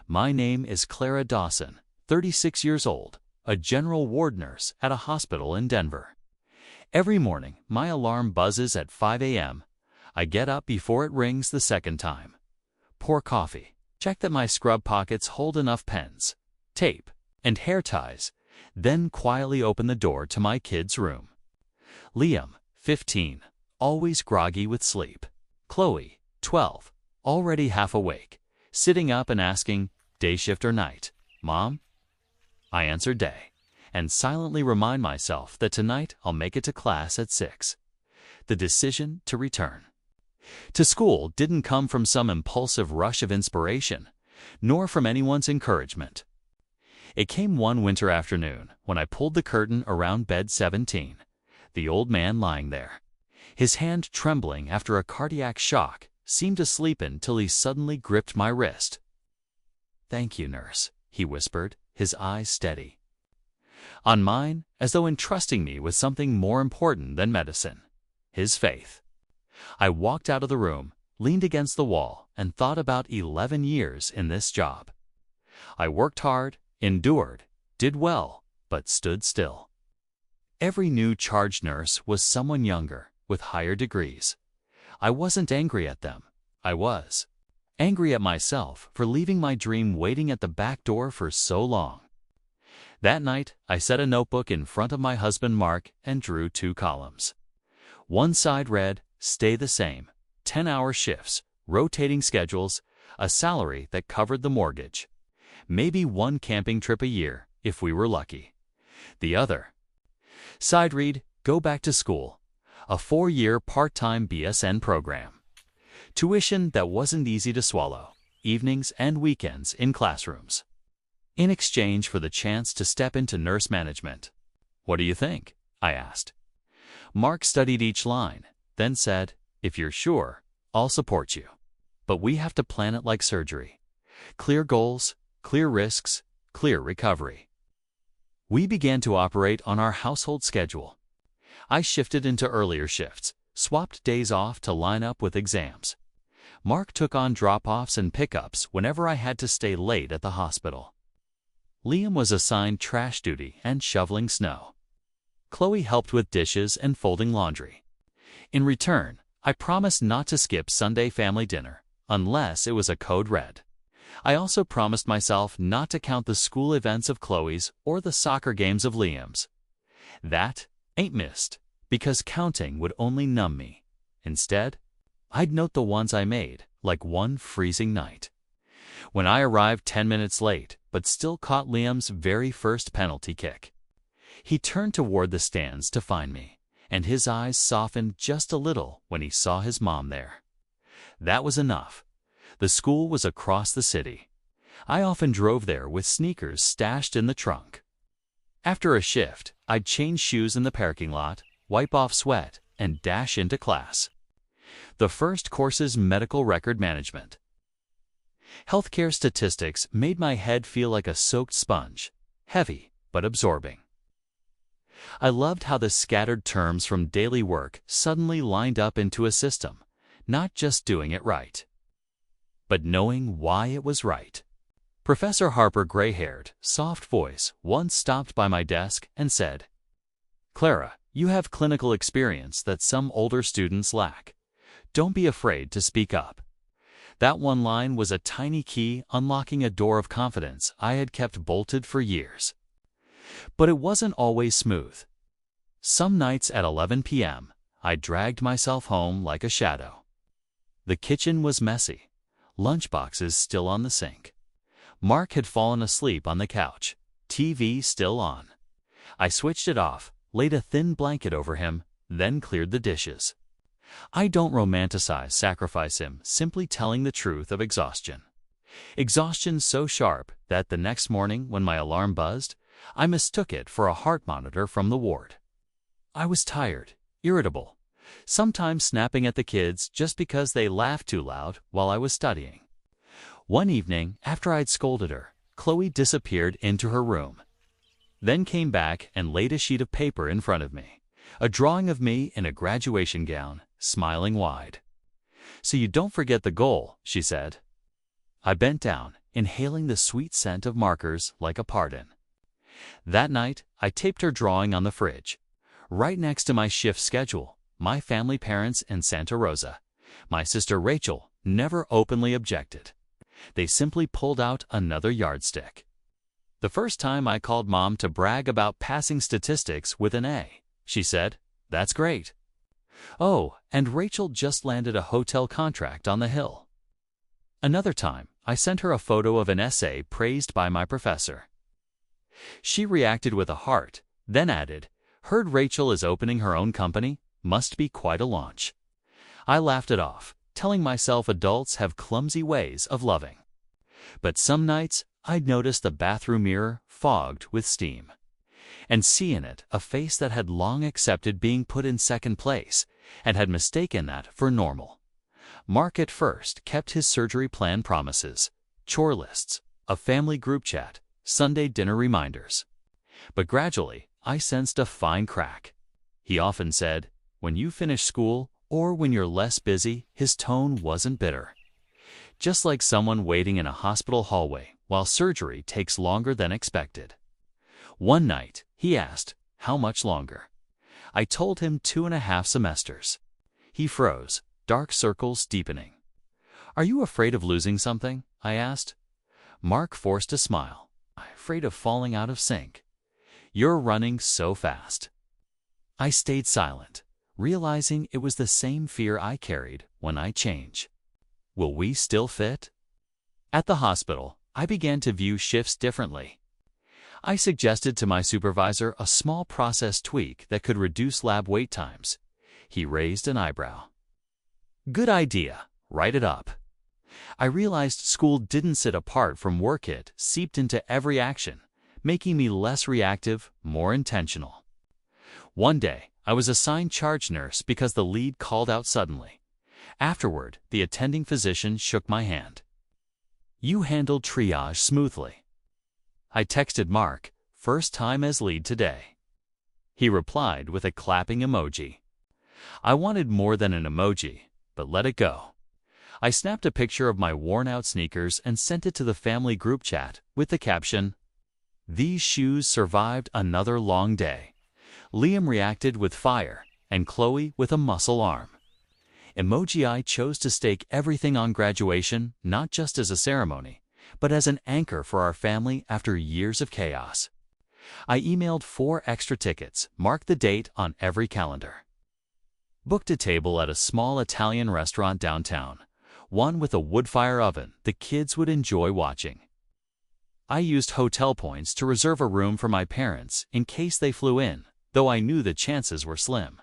My name is Clara Dawson, 36 years old, a general ward nurse at a hospital in Denver. Every morning, my alarm buzzes at 5 a.m. I get up before it rings the second time. Pour coffee, check that my scrub pockets hold enough pens, tape, and hair ties, then quietly open the door to my kid's room. Liam, 15, always groggy with sleep. Chloe, 12, already half awake, sitting up and asking, day shift or night, Mom? I answer day, and silently remind myself that tonight I'll make it to class at 6. The decision to return to school didn't come from some impulsive rush of inspiration, nor from anyone's encouragement. It came one winter afternoon when I pulled the curtain around bed 17, the old man lying there, his hand trembling after a cardiac shock, seemed asleep until he suddenly gripped my wrist. "Thank you, nurse," he whispered, his eyes steady on mine, as though entrusting me with something more important than medicine, his faith. I walked out of the room, leaned against the wall, and thought about 11 years in this job. I worked hard, endured, did well, but stood still. Every new charge nurse was someone younger, with higher degrees. I wasn't angry at them. I was angry at myself for leaving my dream waiting at the back door for so long. That night, I set a notebook in front of my husband Mark and drew 2 columns. One side read, "Stay the same, 10-hour shifts, rotating schedules, a salary that covered the mortgage. Maybe one camping trip a year, if we were lucky." The other side read, "Go back to school, a 4-year part-time BSN program. Tuition that wasn't easy to swallow, evenings and weekends in classrooms. In exchange for the chance to step into nurse management." "What do you think?" I asked. Mark studied each line, then said, "If you're sure, I'll support you. But we have to plan it like surgery. Clear goals, clear risks, clear recovery." We began to operate on our household schedule. I shifted into earlier shifts, swapped days off to line up with exams. Mark took on drop-offs and pickups whenever I had to stay late at the hospital. Liam was assigned trash duty and shoveling snow. Chloe helped with dishes and folding laundry. In return, I promised not to skip Sunday family dinner, unless it was a code red. I also promised myself not to count the school events of Chloe's or the soccer games of Liam's. That ain't missed, because counting would only numb me. Instead, I'd note the ones I made, like one freezing night, when I arrived 10 minutes late, but still caught Liam's very first penalty kick. He turned toward the stands to find me, and his eyes softened just a little when he saw his mom there. That was enough. The school was across the city. I often drove there with sneakers stashed in the trunk. After a shift, I'd change shoes in the parking lot, wipe off sweat, and dash into class. The first course's medical record management. Healthcare statistics made my head feel like a soaked sponge, heavy but absorbing. I loved how the scattered terms from daily work suddenly lined up into a system, not just doing it right, but knowing why it was right. Professor Harper, gray-haired, soft voice, once stopped by my desk and said, "Clara, you have clinical experience that some older students lack. Don't be afraid to speak up." That one line was a tiny key unlocking a door of confidence I had kept bolted for years. But it wasn't always smooth. Some nights at 11 p.m., I dragged myself home like a shadow. The kitchen was messy, lunchboxes still on the sink. Mark had fallen asleep on the couch, TV still on. I switched it off, laid a thin blanket over him, then cleared the dishes. I don't romanticize sacrifice him, simply telling the truth of exhaustion. Exhaustion so sharp that the next morning when my alarm buzzed, I mistook it for a heart monitor from the ward. I was tired, irritable, sometimes snapping at the kids just because they laughed too loud while I was studying. One evening, after I'd scolded her, Chloe disappeared into her room, then came back and laid a sheet of paper in front of me, a drawing of me in a graduation gown, smiling wide. "So you don't forget the goal," she said. I bent down, inhaling the sweet scent of markers like a pardon. That night, I taped her drawing on the fridge, right next to my shift schedule. My family parents in Santa Rosa, my sister Rachel, never openly objected. They simply pulled out another yardstick. The first time I called Mom to brag about passing statistics with an A, she said, "That's great." Oh, and Rachel just landed a hotel contract on the Hill. Another time, I sent her a photo of an essay praised by my professor. She reacted with a heart, then added, "Heard Rachel is opening her own company? Must be quite a launch." I laughed it off, telling myself adults have clumsy ways of loving. But some nights, I'd notice the bathroom mirror fogged with steam, and see in it a face that had long accepted being put in second place and had mistaken that for normal. Mark at first kept his surgery plan promises, chore lists, a family group chat, Sunday dinner reminders. But gradually, I sensed a fine crack. He often said, "When you finish school or when you're less busy," his tone wasn't bitter. Just like someone waiting in a hospital hallway while surgery takes longer than expected. One night, he asked, "How much longer?" I told him 2.5 semesters. He froze, dark circles deepening. "Are you afraid of losing something?" I asked. Mark forced a smile. "Afraid of falling out of sync. You're running so fast." I stayed silent, realizing it was the same fear I carried when I change. Will we still fit? At the hospital, I began to view shifts differently. I suggested to my supervisor a small process tweak that could reduce lab wait times. He raised an eyebrow. "Good idea. Write it up." I realized school didn't sit apart from work. It seeped into every action, making me less reactive, more intentional. One day, I was assigned charge nurse because the lead called out suddenly. Afterward, the attending physician shook my hand. "You handled triage smoothly." I texted Mark, "First time as lead today." He replied with a clapping emoji. I wanted more than an emoji, but let it go. I snapped a picture of my worn-out sneakers and sent it to the family group chat with the caption, "These shoes survived another long day." Liam reacted with fire, and Chloe with a muscle arm. Emoji I chose to stake everything on graduation, not just as a ceremony, but as an anchor for our family after years of chaos. I emailed 4 extra tickets, marked the date on every calendar. Booked a table at a small Italian restaurant downtown, one with a wood-fire oven the kids would enjoy watching. I used hotel points to reserve a room for my parents in case they flew in, though I knew the chances were slim.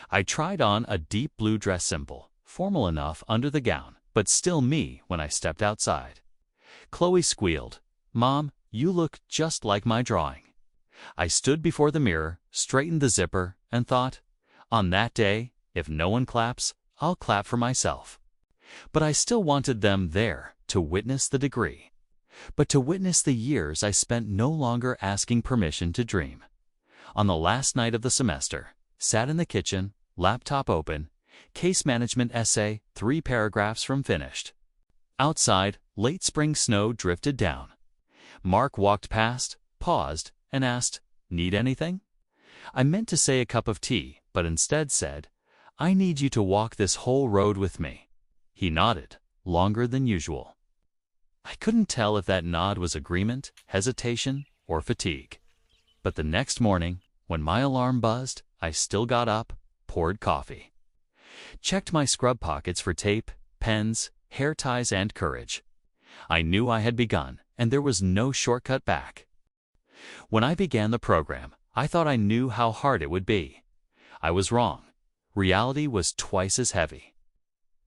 I tried on a deep blue dress, simple, formal enough under the gown, but still me when I stepped outside. Chloe squealed, "Mom, you look just like my drawing." I stood before the mirror, straightened the zipper, and thought, on that day, if no one claps, I'll clap for myself. But I still wanted them there to witness the degree. But to witness the years I spent no longer asking permission to dream. On the last night of the semester, sat in the kitchen, laptop open, case management essay 3 paragraphs from finished. Outside, late spring snow drifted down. Mark walked past, paused, and asked, "Need anything?" I meant to say a cup of tea, but instead said, "I need you to walk this whole road with me." He nodded, longer than usual. I couldn't tell if that nod was agreement, hesitation, or fatigue. But the next morning, when my alarm buzzed, I still got up, poured coffee. Checked my scrub pockets for tape, pens, hair ties, and courage. I knew I had begun, and there was no shortcut back. When I began the program, I thought I knew how hard it would be. I was wrong. Reality was twice as heavy.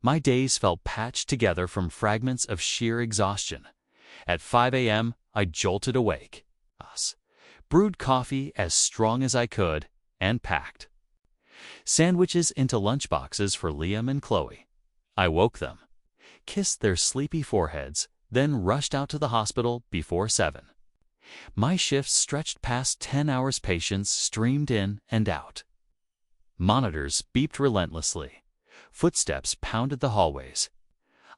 My days felt patched together from fragments of sheer exhaustion. At 5 a.m., I jolted awake, brewed coffee as strong as I could, and packed sandwiches into lunchboxes for Liam and Chloe. I woke them, kissed their sleepy foreheads, then rushed out to the hospital before 7. My shifts stretched past 10 hours. Patients streamed in and out. Monitors beeped relentlessly. Footsteps pounded the hallways.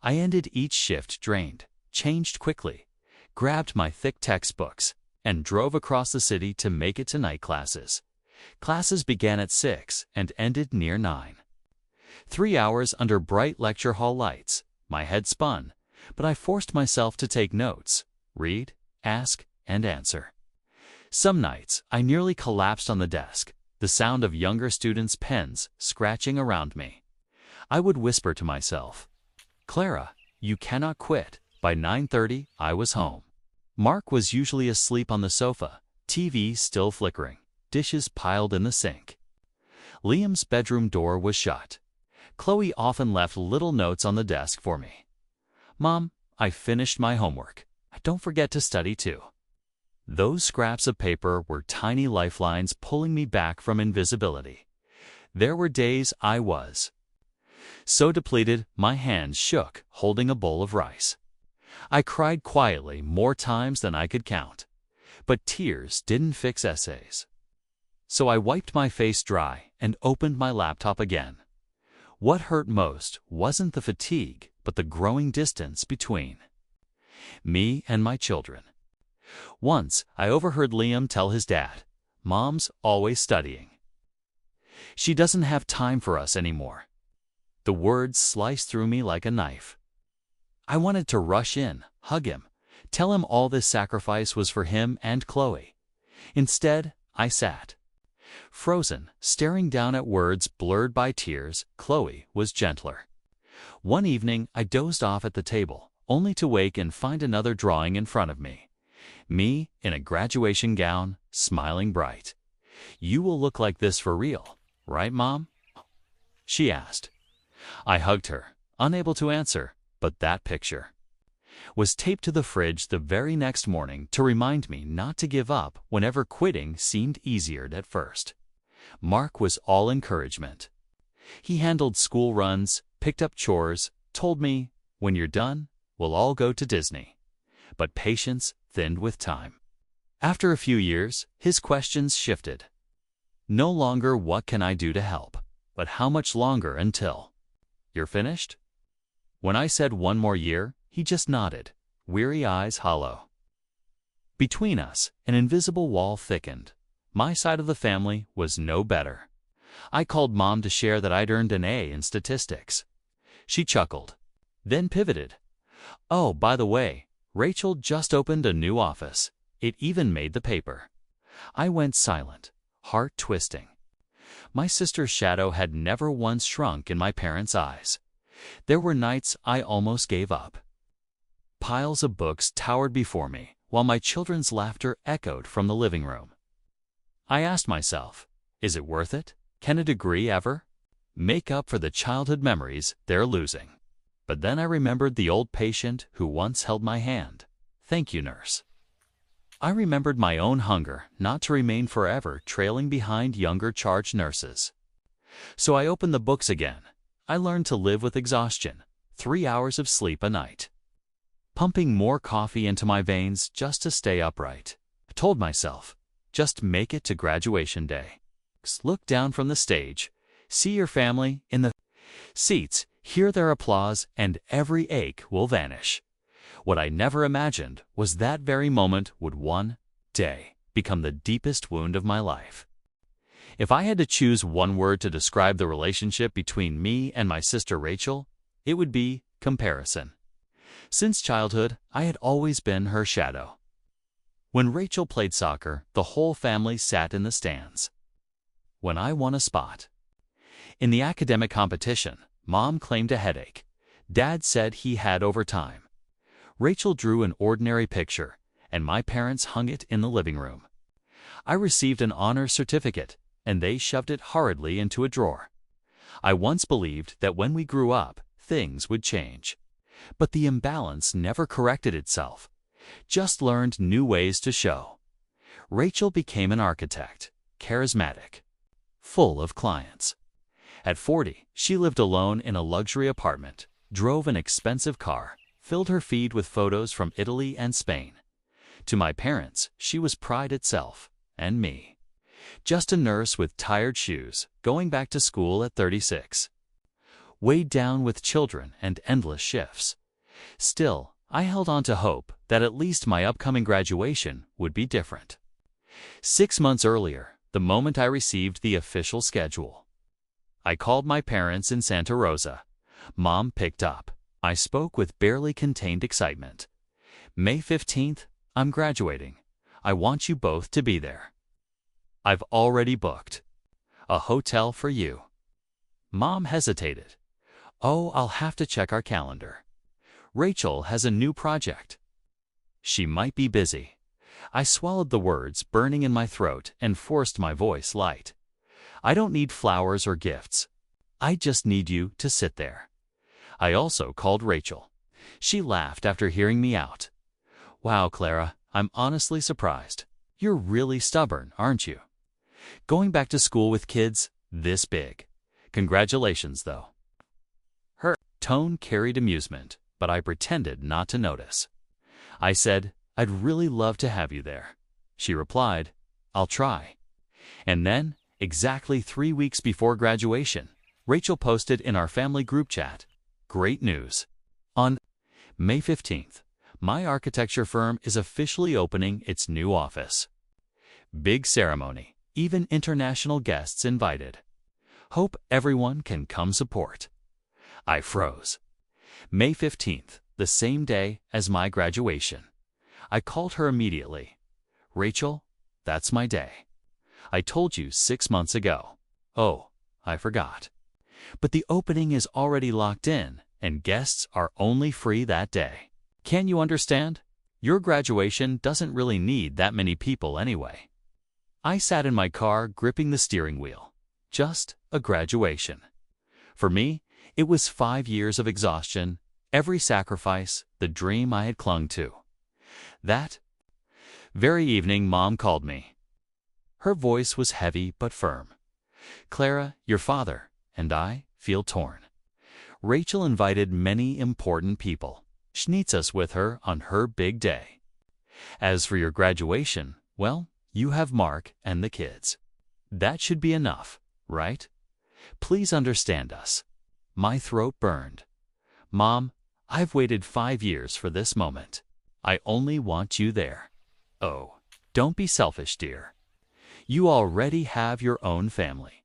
I ended each shift drained, changed quickly, grabbed my thick textbooks, and drove across the city to make it to night classes. Classes began at 6 and ended near 9. 3 hours under bright lecture hall lights. My head spun, but I forced myself to take notes, read, ask, and answer. Some nights, I nearly collapsed on the desk, the sound of younger students' pens scratching around me. I would whisper to myself, "Clara, you cannot quit." By 9:30, I was home. Mark was usually asleep on the sofa, TV still flickering, dishes piled in the sink. Liam's bedroom door was shut. Chloe often left little notes on the desk for me. "Mom, I finished my homework. Don't forget to study too." Those scraps of paper were tiny lifelines pulling me back from invisibility. There were days I was so depleted, my hands shook holding a bowl of rice. I cried quietly more times than I could count. But tears didn't fix essays. So I wiped my face dry and opened my laptop again. What hurt most wasn't the fatigue, but the growing distance between me and my children. Once, I overheard Liam tell his dad, "Mom's always studying. She doesn't have time for us anymore." The words sliced through me like a knife. I wanted to rush in, hug him, tell him all this sacrifice was for him and Chloe. Instead, I sat frozen, staring down at words blurred by tears. Chloe was gentler. One evening, I dozed off at the table, only to wake and find another drawing in front of me. Me, in a graduation gown, smiling bright. "You will look like this for real, right, Mom?" she asked. I hugged her, unable to answer, but that picture was taped to the fridge the very next morning to remind me not to give up whenever quitting seemed easier at first. Mark was all encouragement. He handled school runs, picked up chores, told me, "When you're done, we'll all go to Disney." But patience thinned with time. After a few years, his questions shifted. No longer what can I do to help, but how much longer until you're finished? When I said one more year, he just nodded, weary eyes hollow. Between us, an invisible wall thickened. My side of the family was no better. I called Mom to share that I'd earned an A in statistics. She chuckled, then pivoted. "Oh, by the way, Rachel just opened a new office. It even made the paper." I went silent, heart twisting. My sister's shadow had never once shrunk in my parents' eyes. There were nights I almost gave up. Piles of books towered before me, while my children's laughter echoed from the living room. I asked myself, is it worth it? Can a degree ever make up for the childhood memories they're losing? But then I remembered the old patient who once held my hand. "Thank you, nurse." I remembered my own hunger not to remain forever trailing behind younger charge nurses. So I opened the books again. I learned to live with exhaustion, 3 hours of sleep a night, pumping more coffee into my veins just to stay upright. I told myself, just make it to graduation day. Look down from the stage, see your family in the seats, hear their applause, and every ache will vanish. What I never imagined was that very moment would one day become the deepest wound of my life. If I had to choose one word to describe the relationship between me and my sister Rachel, it would be comparison. Since childhood, I had always been her shadow. When Rachel played soccer, the whole family sat in the stands. When I won a spot in the academic competition, Mom claimed a headache. Dad said he had overtime. Rachel drew an ordinary picture, and my parents hung it in the living room. I received an honors certificate, and they shoved it hurriedly into a drawer. I once believed that when we grew up, things would change. But the imbalance never corrected itself, just learned new ways to show. Rachel became an architect, charismatic, full of clients. At 40, she lived alone in a luxury apartment, drove an expensive car, filled her feed with photos from Italy and Spain. To my parents, she was pride itself, and me, just a nurse with tired shoes, going back to school at 36. Weighed down with children and endless shifts. Still, I held on to hope that at least my upcoming graduation would be different. 6 months earlier, the moment I received the official schedule, I called my parents in Santa Rosa. Mom picked up. I spoke with barely contained excitement. May 15th, I'm graduating. I want you both to be there. I've already booked a hotel for you. Mom hesitated. Oh, I'll have to check our calendar. Rachel has a new project. She might be busy. I swallowed the words burning in my throat and forced my voice light. I don't need flowers or gifts. I just need you to sit there. I also called Rachel. She laughed after hearing me out. Wow, Clara, I'm honestly surprised. You're really stubborn, aren't you? Going back to school with kids this big. Congratulations, though. Her tone carried amusement, but I pretended not to notice. I said, I'd really love to have you there. She replied, I'll try. And then, exactly 3 weeks before graduation, Rachel posted in our family group chat, great news. On May 15th, my architecture firm is officially opening its new office. Big ceremony, even international guests invited. Hope everyone can come support. I froze. May 15th, the same day as my graduation. I called her immediately. Rachel, that's my day. I told you 6 months ago. Oh, I forgot. But the opening is already locked in, and guests are only free that day. Can you understand? Your graduation doesn't really need that many people anyway. I sat in my car gripping the steering wheel. Just a graduation. For me, it was 5 years of exhaustion, every sacrifice, the dream I had clung to. That very evening, Mom called me. Her voice was heavy but firm. Clara, your father and I feel torn. Rachel invited many important people. She needs us with her on her big day. As for your graduation, well, you have Mark and the kids. That should be enough, right? Please understand us. My throat burned. Mom, I've waited 5 years for this moment. I only want you there. Oh, don't be selfish, dear. You already have your own family.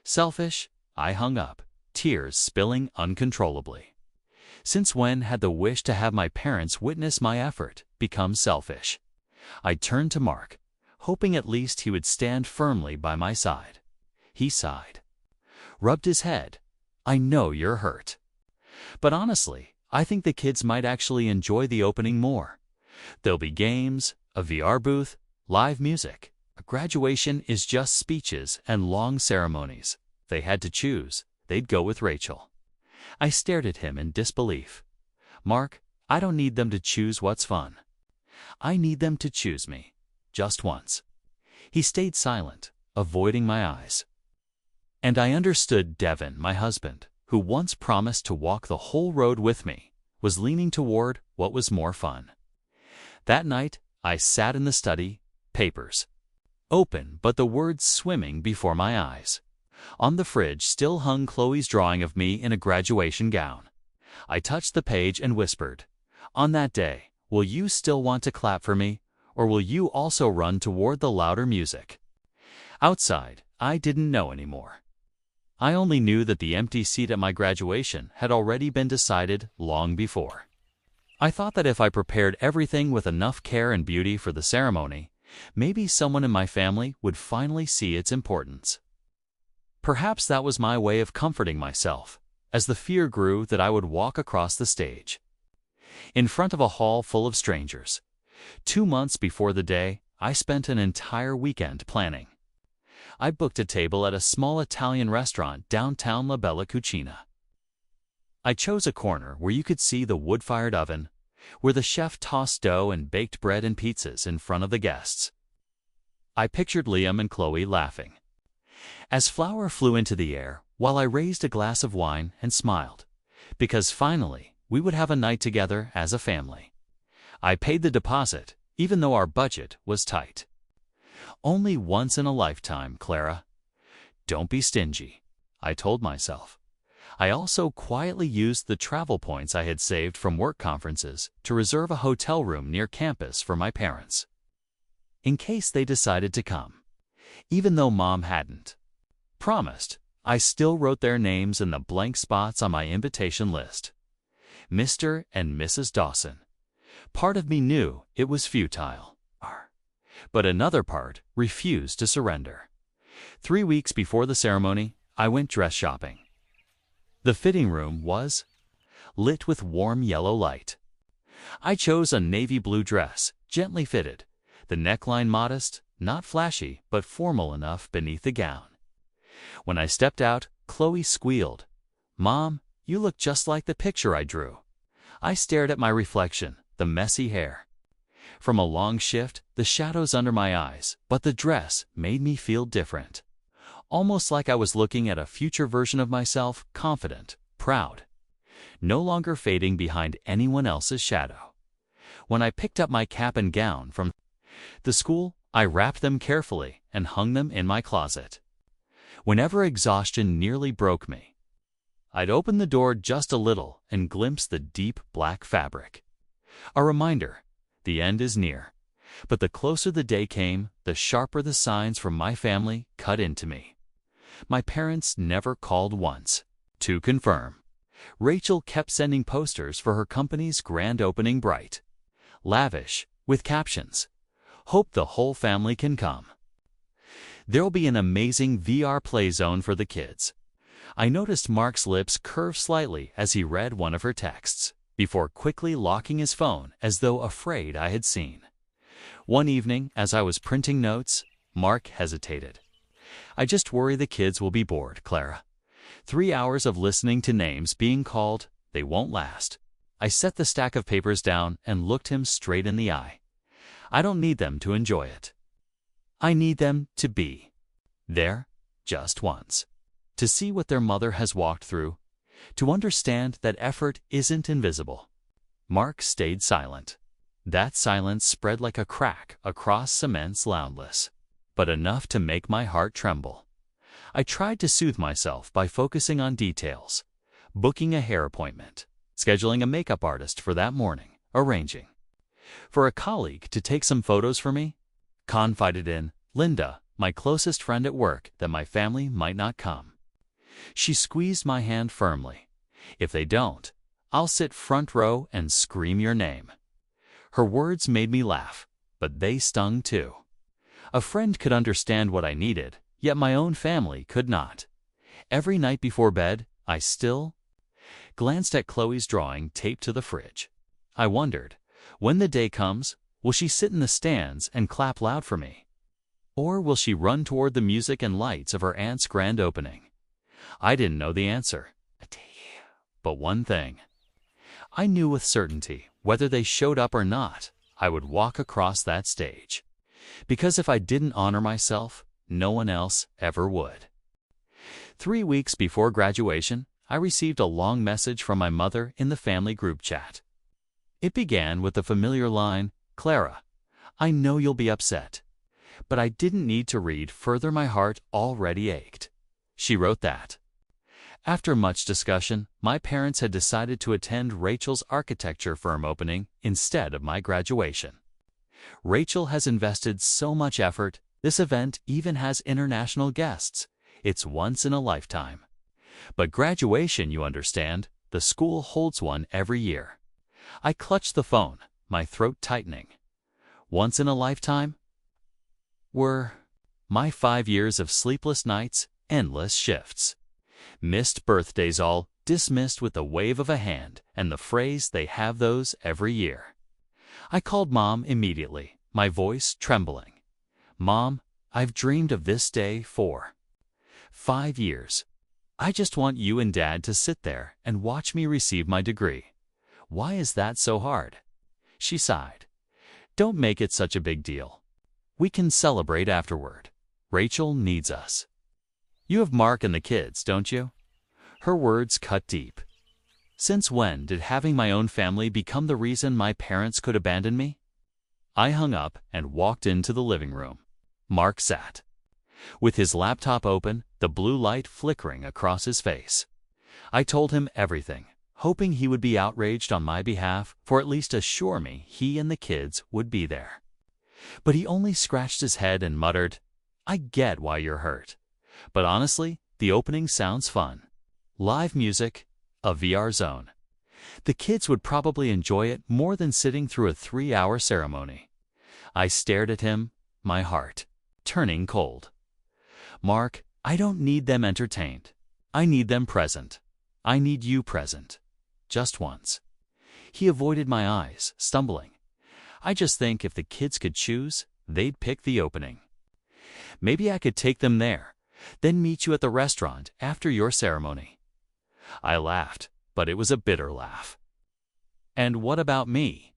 Selfish? I hung up, tears spilling uncontrollably. Since when had the wish to have my parents witness my effort become selfish? I turned to Mark, hoping at least he would stand firmly by my side. He sighed, rubbed his head. I know you're hurt. But honestly, I think the kids might actually enjoy the opening more. There'll be games, a VR booth, live music. A graduation is just speeches and long ceremonies. They had to choose. They'd go with Rachel. I stared at him in disbelief. Mark, I don't need them to choose what's fun. I need them to choose me. Just once. He stayed silent, avoiding my eyes. And I understood Devin, my husband, who once promised to walk the whole road with me, was leaning toward what was more fun. That night, I sat in the study, papers open but the words swimming before my eyes. On the fridge still hung Chloe's drawing of me in a graduation gown. I touched the page and whispered, on that day, will you still want to clap for me, or will you also run toward the louder music? Outside, I didn't know anymore. I only knew that the empty seat at my graduation had already been decided long before. I thought that if I prepared everything with enough care and beauty for the ceremony, maybe someone in my family would finally see its importance. Perhaps that was my way of comforting myself, as the fear grew that I would walk across the stage. In front of a hall full of strangers. 2 months before the day, I spent an entire weekend planning. I booked a table at a small Italian restaurant downtown La Bella Cucina. I chose a corner where you could see the wood-fired oven, where the chef tossed dough and baked bread and pizzas in front of the guests. I pictured Liam and Chloe laughing. As flour flew into the air, while I raised a glass of wine and smiled, because finally we would have a night together as a family. I paid the deposit, even though our budget was tight. Only once in a lifetime, Clara. Don't be stingy, I told myself. I also quietly used the travel points I had saved from work conferences to reserve a hotel room near campus for my parents, in case they decided to come. Even though Mom hadn't promised, I still wrote their names in the blank spots on my invitation list. Mr. and Mrs. Dawson. Part of me knew it was futile, but another part refused to surrender. 3 weeks before the ceremony, I went dress shopping. The fitting room was lit with warm yellow light. I chose a navy blue dress, gently fitted, the neckline modest, not flashy, but formal enough beneath the gown. When I stepped out, Chloe squealed, "Mom, you look just like the picture I drew." I stared at my reflection, the messy hair from a long shift, the shadows under my eyes, but the dress made me feel different. Almost like I was looking at a future version of myself, confident, proud, no longer fading behind anyone else's shadow. When I picked up my cap and gown from the school, I wrapped them carefully and hung them in my closet. Whenever exhaustion nearly broke me, I'd open the door just a little and glimpse the deep black fabric. A reminder, the end is near. But the closer the day came, the sharper the signs from my family cut into me. My parents never called once to confirm. Rachel kept sending posters for her company's grand opening, bright, lavish, with captions, "Hope the whole family can come. There'll be an amazing VR play zone for the kids." I noticed Mark's lips curve slightly as he read one of her texts, before quickly locking his phone as though afraid I had seen. One evening, as I was printing notes, Mark hesitated. "I just worry the kids will be bored, Clara. 3 hours of listening to names being called, they won't last." I set the stack of papers down and looked him straight in the eye. "I don't need them to enjoy it. I need them to be there, just once. To see what their mother has walked through. To understand that effort isn't invisible." Mark stayed silent. That silence spread like a crack across cement's loudness, but enough to make my heart tremble. I tried to soothe myself by focusing on details, booking a hair appointment, scheduling a makeup artist for that morning, arranging for a colleague to take some photos for me, confided in Linda, my closest friend at work, that my family might not come. She squeezed my hand firmly. "If they don't, I'll sit front row and scream your name." Her words made me laugh, but they stung too. A friend could understand what I needed, yet my own family could not. Every night before bed, I still glanced at Chloe's drawing taped to the fridge. I wondered, when the day comes, will she sit in the stands and clap loud for me? Or will she run toward the music and lights of her aunt's grand opening? I didn't know the answer. But one thing I knew with certainty: whether they showed up or not, I would walk across that stage. Because if I didn't honor myself, no one else ever would. 3 weeks before graduation, I received a long message from my mother in the family group chat. It began with the familiar line, "Clara, I know you'll be upset." But I didn't need to read further, my heart already ached. She wrote that after much discussion, my parents had decided to attend Rachel's architecture firm opening instead of my graduation. Rachel has invested so much effort. This event even has international guests. It's once in a lifetime. But graduation, you understand, the school holds one every year. I clutched the phone, my throat tightening. Once in a lifetime? Were my 5 years of sleepless nights, endless shifts, missed birthdays, all dismissed with the wave of a hand and the phrase, "They have those every year." I called Mom immediately, my voice trembling. "Mom, I've dreamed of this day for 5 years. I just want you and Dad to sit there and watch me receive my degree. Why is that so hard?" She sighed. "Don't make it such a big deal. We can celebrate afterward. Rachel needs us. You have Mark and the kids, don't you?" Her words cut deep. Since when did having my own family become the reason my parents could abandon me? I hung up and walked into the living room. Mark sat with his laptop open, the blue light flickering across his face. I told him everything, hoping he would be outraged on my behalf, for at least assure me he and the kids would be there. But he only scratched his head and muttered, "I get why you're hurt. But honestly, the opening sounds fun. Live music, a VR zone. The kids would probably enjoy it more than sitting through a 3-hour ceremony." I stared at him, my heart turning cold. "Mark, I don't need them entertained. I need them present. I need you present. Just once." He avoided my eyes, stumbling. "I just think if the kids could choose, they'd pick the opening. Maybe I could take them there, then meet you at the restaurant after your ceremony." I laughed, but it was a bitter laugh. "And what about me?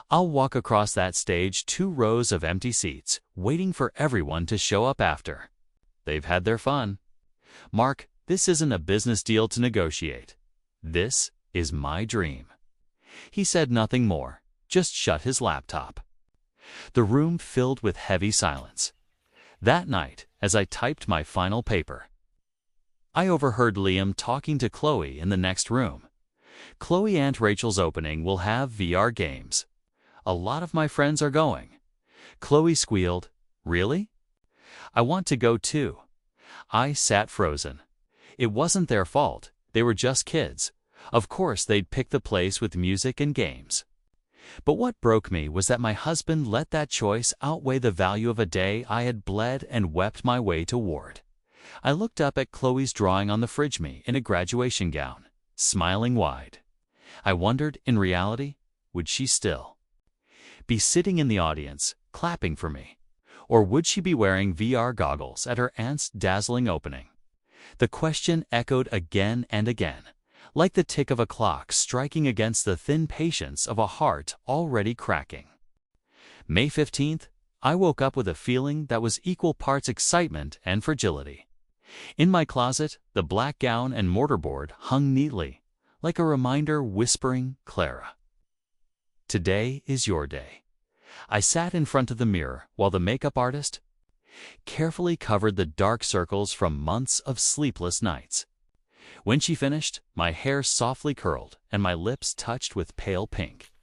I'll walk across that stage 2 rows of empty seats, waiting for everyone to show up after. They've had their fun. Mark, this isn't a business deal to negotiate. This is my dream." He said nothing more, just shut his laptop. The room filled with heavy silence. That night, as I typed my final paper, I overheard Liam talking to Chloe in the next room. "Chloe Aunt Rachel's opening will have VR games. A lot of my friends are going." Chloe squealed, "Really? I want to go too." I sat frozen. It wasn't their fault, they were just kids. Of course they'd pick the place with music and games. But what broke me was that my husband let that choice outweigh the value of a day I had bled and wept my way toward. I looked up at Chloe's drawing on the fridge me in a graduation gown, smiling wide. I wondered, in reality, would she still be sitting in the audience, clapping for me? Or would she be wearing VR goggles at her aunt's dazzling opening? The question echoed again and again, like the tick of a clock striking against the thin patience of a heart already cracking. May 15th, I woke up with a feeling that was equal parts excitement and fragility. In my closet, the black gown and mortarboard hung neatly, like a reminder whispering, "Clara, today is your day." I sat in front of the mirror while the makeup artist carefully covered the dark circles from months of sleepless nights. When she finished, my hair softly curled and my lips touched with pale pink.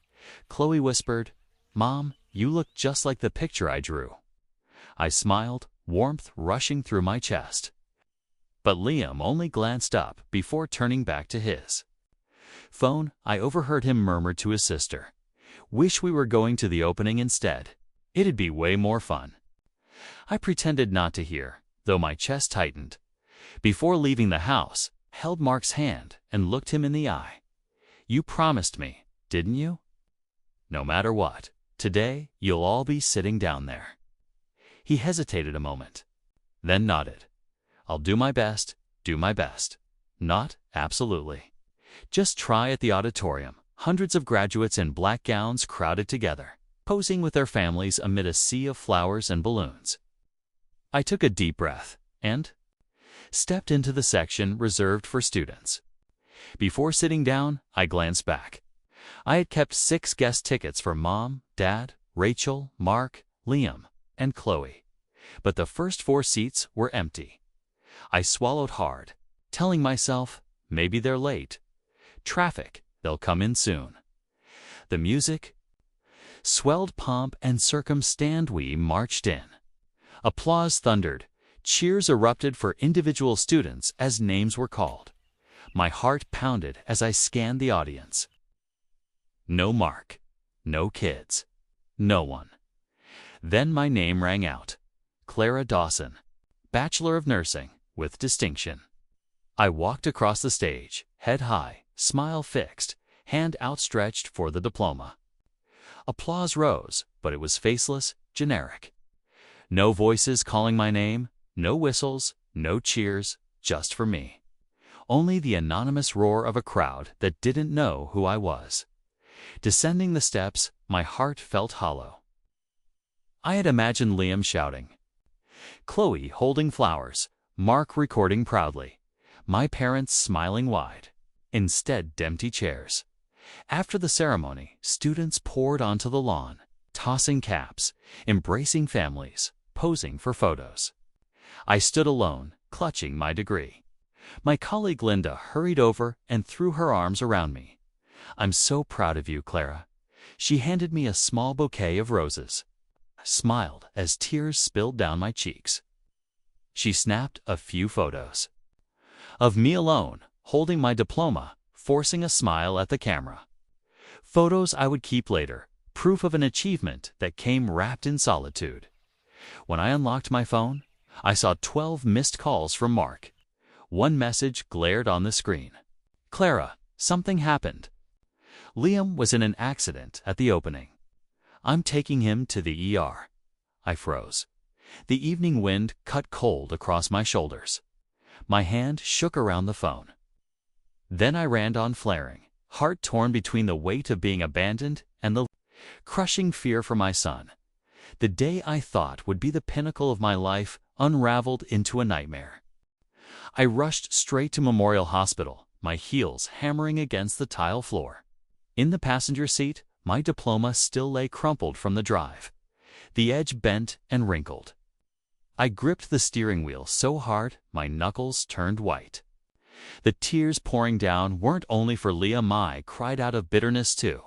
Chloe whispered, "Mom, you look just like the picture I drew." I smiled, warmth rushing through my chest. But Liam only glanced up before turning back to his phone. I overheard him murmur to his sister, "Wish we were going to the opening instead. It'd be way more fun." I pretended not to hear, though my chest tightened. Before leaving the house, held Mark's hand and looked him in the eye. "You promised me, didn't you? No matter what, today you'll all be sitting down there." He hesitated a moment, then nodded. "I'll do my best, do my best. Not absolutely. Just try at the auditorium. Hundreds of graduates in black gowns crowded together, posing with their families amid a sea of flowers and balloons." I took a deep breath and stepped into the section reserved for students. Before sitting down, I glanced back. I had kept 6 guest tickets for Mom, Dad, Rachel, Mark, Liam, and Chloe. But the first 4 seats were empty. I swallowed hard, telling myself, maybe they're late. Traffic, they'll come in soon. The music swelled pomp and circumstance. We marched in. Applause thundered. Cheers erupted for individual students as names were called. My heart pounded as I scanned the audience. No Mark, no kids, no one. Then my name rang out. Clara Dawson, Bachelor of Nursing, with distinction. I walked across the stage, head high, smile fixed, hand outstretched for the diploma. Applause rose, but it was faceless, generic. No voices calling my name, no whistles, no cheers, just for me. Only the anonymous roar of a crowd that didn't know who I was. Descending the steps, my heart felt hollow. I had imagined Liam shouting, Chloe holding flowers, Mark recording proudly, my parents smiling wide. Instead, empty chairs. After the ceremony, students poured onto the lawn, tossing caps, embracing families, posing for photos. I stood alone, clutching my degree. My colleague Linda hurried over and threw her arms around me. "I'm so proud of you, Clara." She handed me a small bouquet of roses. I smiled as tears spilled down my cheeks. She snapped a few photos of me alone, holding my diploma, forcing a smile at the camera. Photos I would keep later, proof of an achievement that came wrapped in solitude. When I unlocked my phone, I saw 12 missed calls from Mark. One message glared on the screen. "Clara, something happened. Liam was in an accident at the opening. I'm taking him to the ER." I froze. The evening wind cut cold across my shoulders. My hand shook around the phone. Then I ran on flaring, heart torn between the weight of being abandoned and the crushing fear for my son. The day I thought would be the pinnacle of my life unraveled into a nightmare. I rushed straight to Memorial Hospital, my heels hammering against the tile floor. In the passenger seat, my diploma still lay crumpled from the drive, the edge bent and wrinkled. I gripped the steering wheel so hard my knuckles turned white. The tears pouring down weren't only for Liam. I cried out of bitterness too.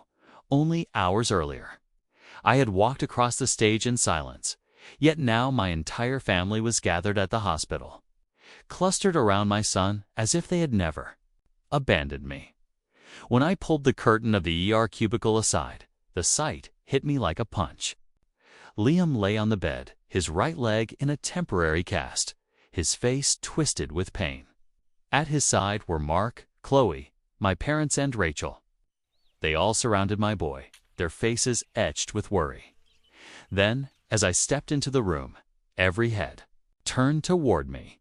Only hours earlier, I had walked across the stage in silence, yet now my entire family was gathered at the hospital, clustered around my son as if they had never abandoned me. When I pulled the curtain of the ER cubicle aside, the sight hit me like a punch. Liam lay on the bed, his right leg in a temporary cast, his face twisted with pain. At his side were Mark, Chloe, my parents, and Rachel. They all surrounded my boy, their faces etched with worry. Then, as I stepped into the room, every head turned toward me.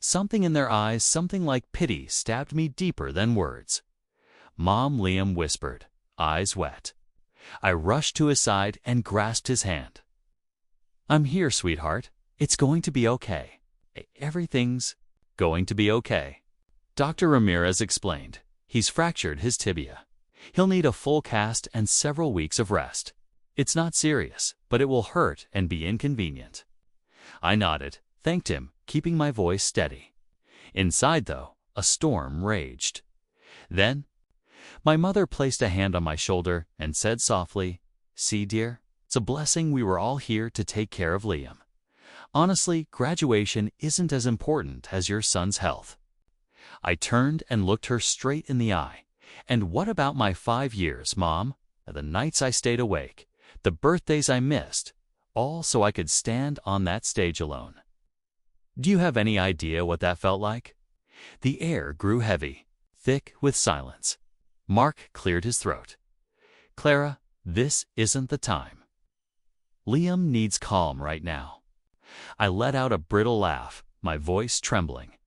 Something in their eyes, something like pity, stabbed me deeper than words. "Mom," Liam whispered, eyes wet. I rushed to his side and grasped his hand. "I'm here, sweetheart. It's going to be okay. Everything's going to be okay." Dr. Ramirez explained. "He's fractured his tibia. He'll need a full cast and several weeks of rest. It's not serious, but it will hurt and be inconvenient." I nodded, thanked him, keeping my voice steady. Inside, though, a storm raged. Then, my mother placed a hand on my shoulder and said softly, "See, dear, it's a blessing we were all here to take care of Liam. Honestly, graduation isn't as important as your son's health." I turned and looked her straight in the eye. "And what about my 5 years, Mom? The nights I stayed awake, the birthdays I missed, all so I could stand on that stage alone. Do you have any idea what that felt like?" The air grew heavy, thick with silence. Mark cleared his throat. "Clara, this isn't the time. Liam needs calm right now." I let out a brittle laugh, my voice trembling.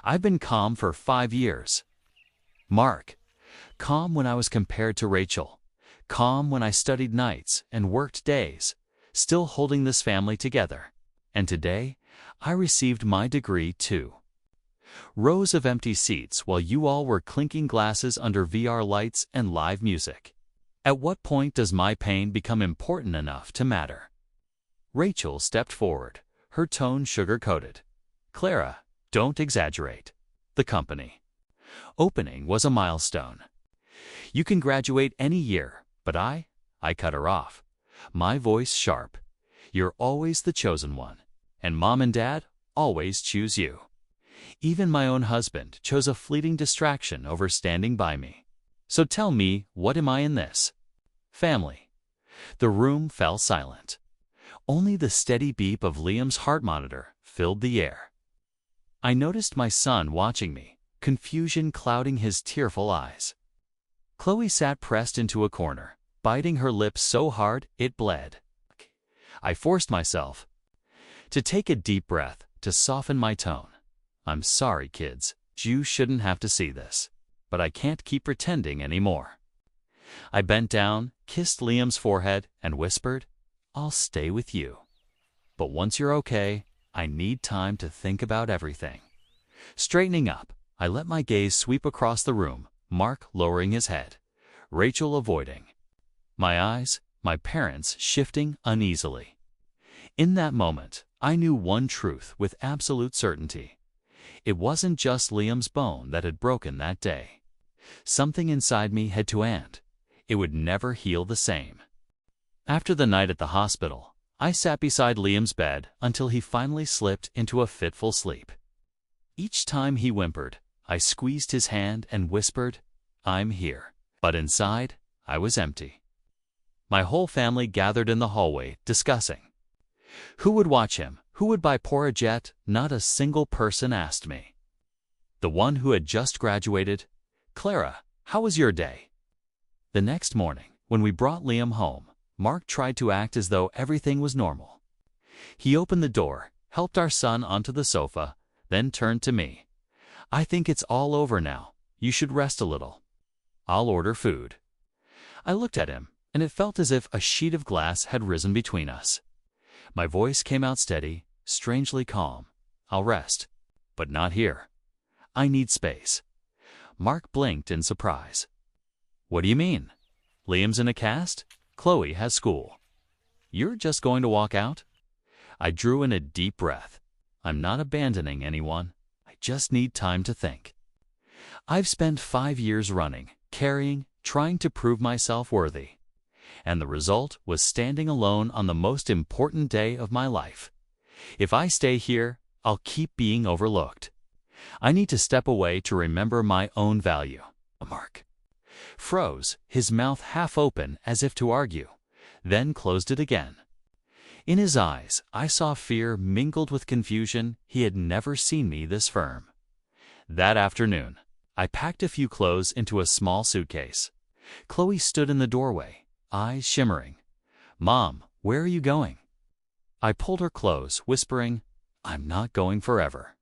"I've been calm for 5 years. Mark, calm when I was compared to Rachel, calm when I studied nights and worked days, still holding this family together. And today, I received my degree too. Rows of empty seats while you all were clinking glasses under VR lights and live music. At what point does my pain become important enough to matter?" Rachel stepped forward, her tone sugar-coated. "Clara, don't exaggerate. The company opening was a milestone. You can graduate any year, but I cut her off, my voice sharp. "You're always the chosen one, and Mom and Dad always choose you. Even my own husband chose a fleeting distraction over standing by me. So tell me, what am I in this family?" The room fell silent. Only the steady beep of Liam's heart monitor filled the air. I noticed my son watching me, confusion clouding his tearful eyes. Chloe sat pressed into a corner, biting her lips so hard it bled. I forced myself to take a deep breath, to soften my tone. "I'm sorry, kids. You shouldn't have to see this, but I can't keep pretending anymore." I bent down, kissed Liam's forehead, and whispered, "I'll stay with you. But once you're okay, I need time to think about everything." Straightening up, I let my gaze sweep across the room, Mark lowering his head, Rachel avoiding my eyes, my parents shifting uneasily. In that moment, I knew one truth with absolute certainty. It wasn't just Liam's bone that had broken that day. Something inside me had to end. It would never heal the same. After the night at the hospital, I sat beside Liam's bed until he finally slipped into a fitful sleep. Each time he whimpered, I squeezed his hand and whispered, "I'm here." But inside, I was empty. My whole family gathered in the hallway, discussing. Who would watch him? Who would buy Pora Jet? Not a single person asked me. The one who had just graduated, "Clara, how was your day?" The next morning, when we brought Liam home, Mark tried to act as though everything was normal. He opened the door, helped our son onto the sofa, then turned to me. "I think it's all over now. You should rest a little. I'll order food." I looked at him, and it felt as if a sheet of glass had risen between us. My voice came out steady, strangely calm. "I'll rest, but not here. I need space." Mark blinked in surprise. "What do you mean? Liam's in a cast? Chloe has school. You're just going to walk out?" I drew in a deep breath. I'm not abandoning anyone. I just need time to think. I've spent 5 years running, carrying, trying to prove myself worthy. And the result was standing alone on the most important day of my life. If I stay here, I'll keep being overlooked. I need to step away to remember my own value. Mark froze, his mouth half open as if to argue, then closed it again. In his eyes, I saw fear mingled with confusion. He had never seen me this firm. That afternoon, I packed a few clothes into a small suitcase. Chloe stood in the doorway, eyes shimmering. "Mom, where are you going?" I pulled her close, whispering, "I'm not going forever.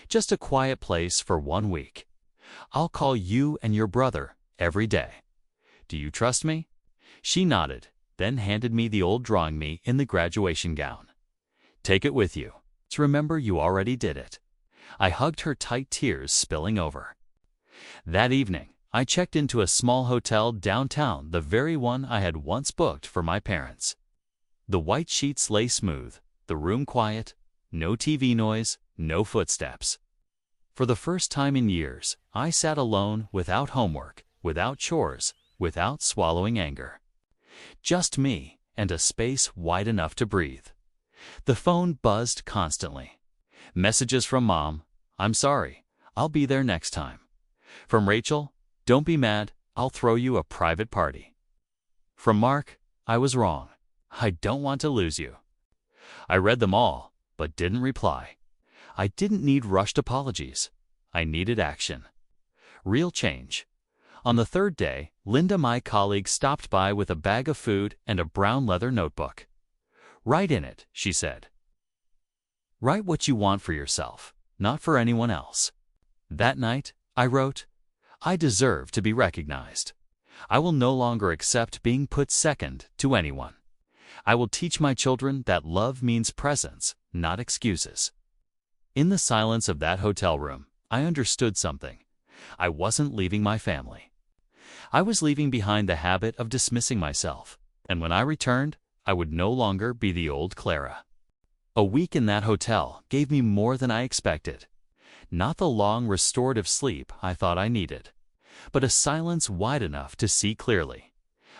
Just a quiet place for 1 week. I'll call you and your brother every day. Do you trust me?" She nodded, then handed me the old drawing me in the graduation gown. "Take it with you. To remember you already did it." I hugged her tight, tears spilling over. That evening, I checked into a small hotel downtown, the very one I had once booked for my parents. The white sheets lay smooth, the room quiet, no TV noise, no footsteps. For the first time in years, I sat alone, without homework, without chores, without swallowing anger. Just me, and a space wide enough to breathe. The phone buzzed constantly. Messages from Mom, "I'm sorry, I'll be there next time." From Rachel, "Don't be mad, I'll throw you a private party." From Mark, "I was wrong. I don't want to lose you." I read them all, but didn't reply. I didn't need rushed apologies. I needed action. Real change. On the third day, Linda, my colleague, stopped by with a bag of food and a brown leather notebook. "Write in it," she said. "Write what you want for yourself, not for anyone else." That night, I wrote, "I deserve to be recognized. I will no longer accept being put second to anyone. I will teach my children that love means presence, not excuses." In the silence of that hotel room, I understood something. I wasn't leaving my family. I was leaving behind the habit of dismissing myself, and when I returned, I would no longer be the old Clara. A week in that hotel gave me more than I expected. Not the long restorative sleep I thought I needed, but a silence wide enough to see clearly.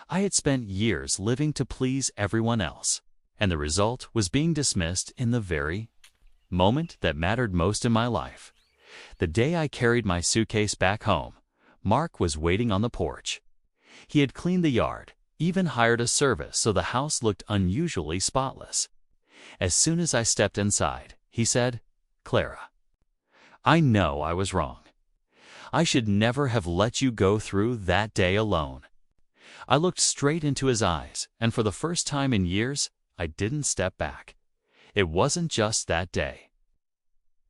I had spent years living to please everyone else, and the result was being dismissed in the very moment that mattered most in my life. The day I carried my suitcase back home, Mark was waiting on the porch. He had cleaned the yard, even hired a service so the house looked unusually spotless. As soon as I stepped inside, he said, "Clara, I know I was wrong. I should never have let you go through that day alone." I looked straight into his eyes, and for the first time in years, I didn't step back. It wasn't just that day.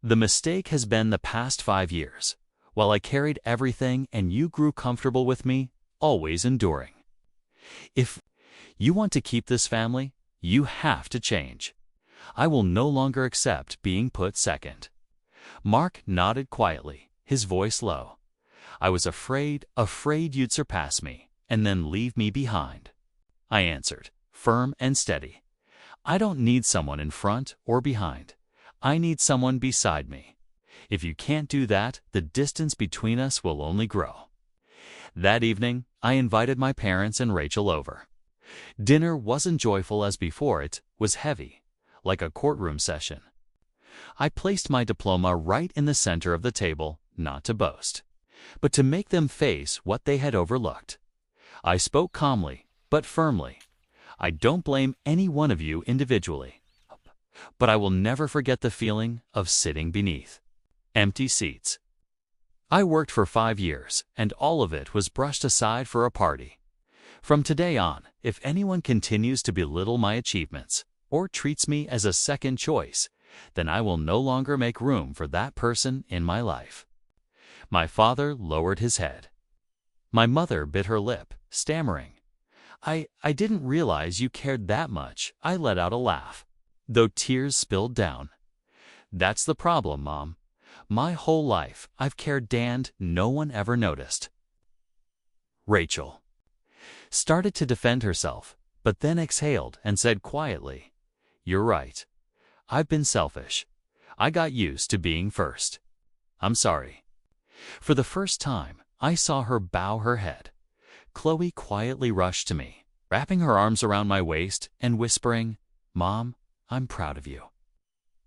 The mistake has been the past 5 years, while I carried everything and you grew comfortable with me, always enduring. If you want to keep this family, you have to change. I will no longer accept being put second. Mark nodded quietly, his voice low. "I was afraid you'd surpass me, and then leave me behind." I answered, firm and steady. "I don't need someone in front or behind. I need someone beside me. If you can't do that, the distance between us will only grow. That evening, I invited my parents and Rachel over. Dinner wasn't joyful as before, it was heavy, like a courtroom session. I placed my diploma right in the center of the table, not to boast, but to make them face what they had overlooked. I spoke calmly, but firmly. I don't blame any one of you individually, but I will never forget the feeling of sitting beneath empty seats. I worked for 5 years, and all of it was brushed aside for a party. From today on, if anyone continues to belittle my achievements or treats me as a second choice, then I will no longer make room for that person in my life. My father lowered his head. My mother bit her lip, stammering. I didn't realize you cared that much. I let out a laugh, though tears spilled down. That's the problem, Mom. My whole life, I've cared, and no one ever noticed. Rachel started to defend herself, but then exhaled and said quietly, "You're right. I've been selfish. I got used to being first. I'm sorry." For the first time, I saw her bow her head. Chloe quietly rushed to me, wrapping her arms around my waist and whispering, "Mom, I'm proud of you."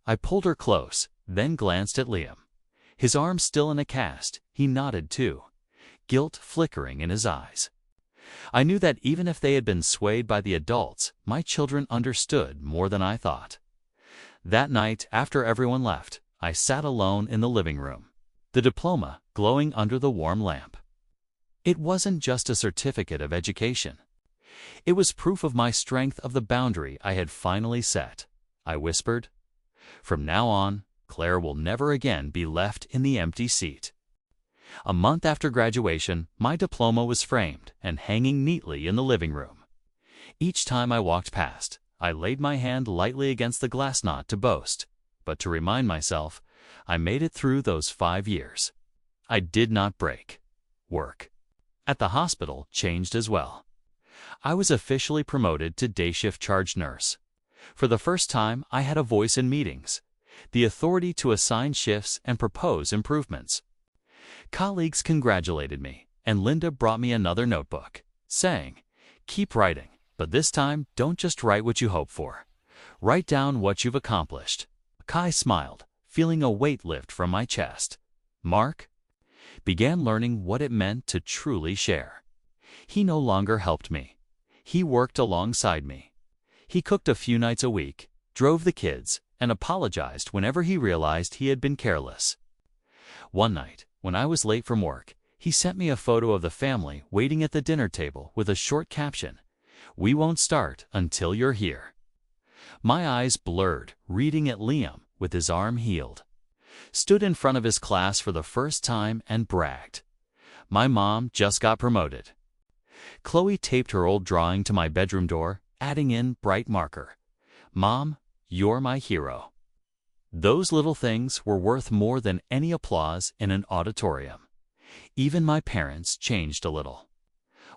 I pulled her close, then glanced at Liam. His arms still in a cast, he nodded too, guilt flickering in his eyes. I knew that even if they had been swayed by the adults, my children understood more than I thought. That night, after everyone left, I sat alone in the living room, the diploma glowing under the warm lamp. It wasn't just a certificate of education. It was proof of my strength, of the boundary I had finally set. I whispered, "From now on, Claire will never again be left in the empty seat." A month after graduation, my diploma was framed and hanging neatly in the living room. Each time I walked past, I laid my hand lightly against the glass, not to boast, but to remind myself I made it through those 5 years. I did not break. Work at the hospital changed as well. I was officially promoted to day shift charge nurse. For the first time, I had a voice in meetings, the authority to assign shifts and propose improvements. Colleagues congratulated me, and Linda brought me another notebook, saying, "Keep writing, but this time don't just write what you hope for. Write down what you've accomplished." Kai smiled, feeling a weight lift from my chest. Mark began learning what it meant to truly share. He no longer helped me. He worked alongside me. He cooked a few nights a week, drove the kids, and apologized whenever he realized he had been careless. One night, when I was late from work, he sent me a photo of the family waiting at the dinner table with a short caption, "We won't start until you're here." My eyes blurred, reading it. Liam, with his arm healed, stood in front of his class for the first time and bragged, "My mom just got promoted." Chloe taped her old drawing to my bedroom door, adding in bright marker, "Mom, you're my hero." Those little things were worth more than any applause in an auditorium. Even my parents changed a little.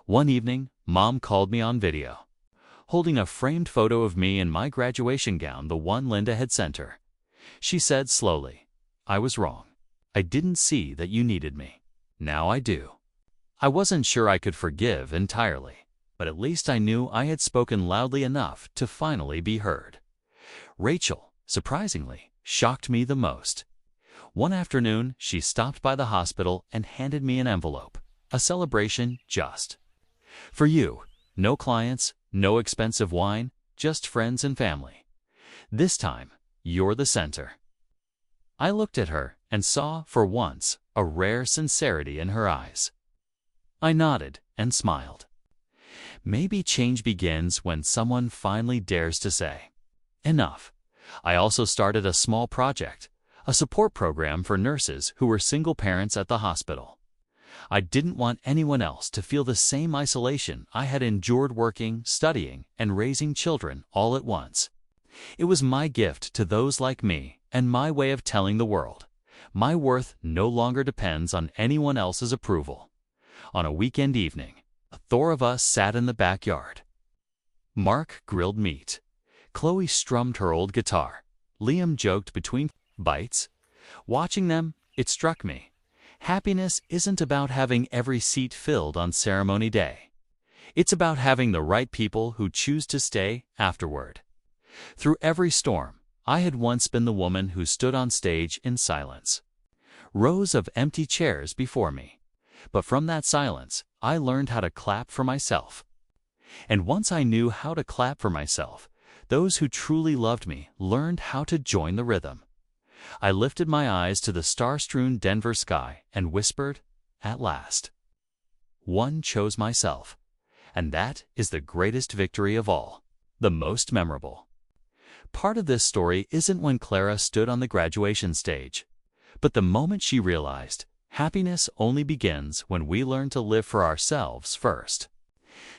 One evening, Mom called me on video, holding a framed photo of me in my graduation gown, the one Linda had sent her. She said slowly, "I was wrong. I didn't see that you needed me. Now I do." I wasn't sure I could forgive entirely, but at least I knew I had spoken loudly enough to finally be heard. Rachel, surprisingly, shocked me the most. One afternoon, she stopped by the hospital and handed me an envelope, a celebration just for you. No clients, no expensive wine, just friends and family. This time, you're the center. I looked at her and saw, for once, a rare sincerity in her eyes. I nodded and smiled. Maybe change begins when someone finally dares to say, "Enough." I also started a small project, a support program for nurses who were single parents at the hospital. I didn't want anyone else to feel the same isolation I had endured working, studying, and raising children all at once. It was my gift to those like me and my way of telling the world, my worth no longer depends on anyone else's approval. On a weekend evening, a Thor of us sat in the backyard. Mark grilled meat. Chloe strummed her old guitar. Liam joked between bites. Watching them, it struck me. Happiness isn't about having every seat filled on ceremony day. It's about having the right people who choose to stay afterward. Through every storm, I had once been the woman who stood on stage in silence. Rows of empty chairs before me. But from that silence, I learned how to clap for myself. And once I knew how to clap for myself, those who truly loved me learned how to join the rhythm. I lifted my eyes to the star-strewn Denver sky and whispered, "At last." One chose myself. And that is the greatest victory of all, the most memorable. Part of this story isn't when Clara stood on the graduation stage, but the moment she realized happiness only begins when we learn to live for ourselves first.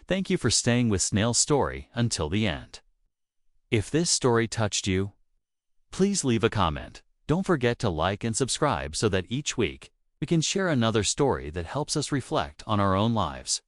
Thank you for staying with Snail's story until the end. If this story touched you, please leave a comment. Don't forget to like and subscribe so that each week we can share another story that helps us reflect on our own lives.